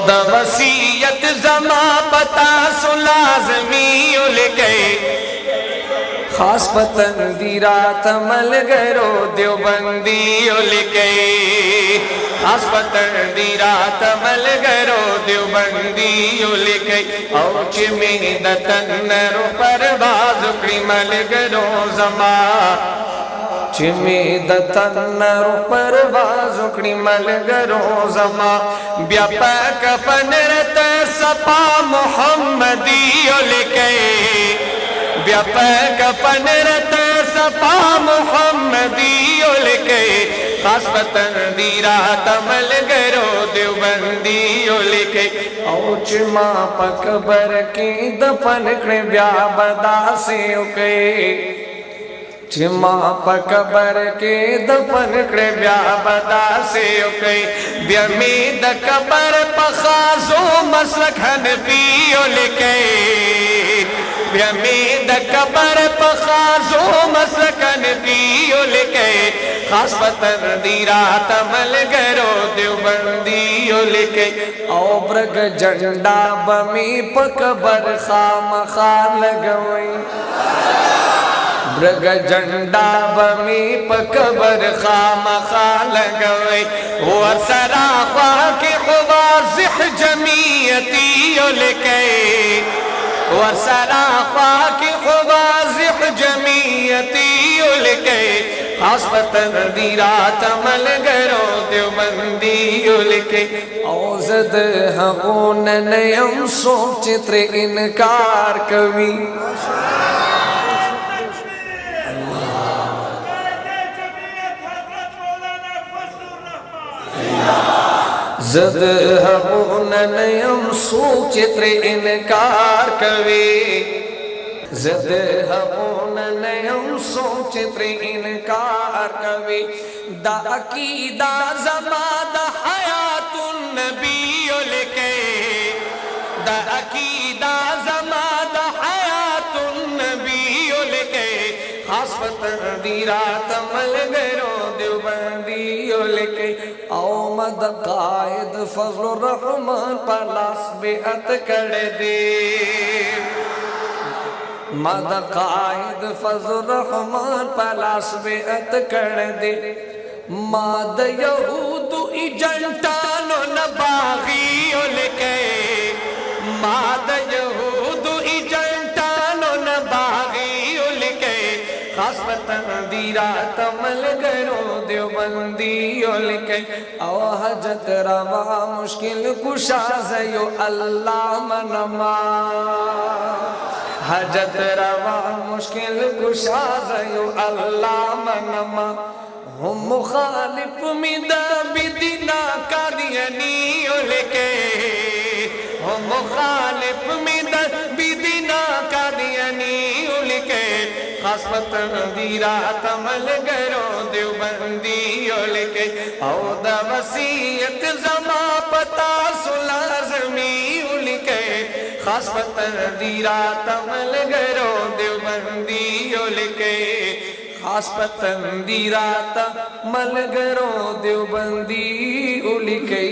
دا وسیعت زما پتا سو لازمی لکے خاص پتن دی رات ملگرو دیوبندی لکے خاص پتن دی رات ملگرو دیوبندی لکے او چمی دتن رو پرواز کری ملگرو زما چمی دتن رو پرواز کری ملگرو زما بیا پاک فنرت صفا محمدی لکے بیا پاک پنرت صفا محمدی لکے خاص پتن دی رات ملگرو دیوبندی لکے او چما پکبر کی دفن کڑے بیا بدا سے اکے چما پکبر کے دفن کڑے بیا بدا سے اکے بیا مید کبر پخازو مسلک حنفی لکے بیا مید کبر پخازو مسلک حنفی لکے خاص پتن دی رات ملگرو دیوبندی لکے او برگ جنڈا بمی پکبر خام خان لگوئی برگ جنڈا بمی پکبر خام خان لگوئی ورسرا خواہ کی واضح جمعیتی لکے ورسرا خواہ کی واضح جمعیتی لکے خاص پتن دی رات ملگرو دیوبندی لکے او زد ہمون نیم سوچ تر انکار کوی زد ہمون نیم سوچ تر انکار کوی زد ہمون نیم سوچ تر انکار کوی دا عقیدہ زما دا حیات النبی لکے دا عقیدہ زما دا حیات النبی لکے خاص پتن دی رات ملگرو دیوبندی لکے او مد قائد فضل الرحمن پلاس بیعت کر دے مد قائد فضل الرحمن پلاس بیعت کر دے ماد یہود ایجنٹانو نباغی لکے ماد یہود ایجنٹانو نباغی لکے خاص پتن دی رات ملگرو دیوبندی لکے او حجت روا مشکل کشا زیو اللہ منما حجت روا مشکل کشا زیو اللہ منما ہم مخالف میدہ بدنا قادیانی لکے ہم مخالف میدہ بدنا قادیانی لکے خاص پتن دی رات ملگرو دیوبندی لکے او دا وسیعت زما پتا سو لازمی لکے خاص پتن دی رات ملگرو دیوبندی لکے خاص پتن دی رات ملگرو دیوبندی لکے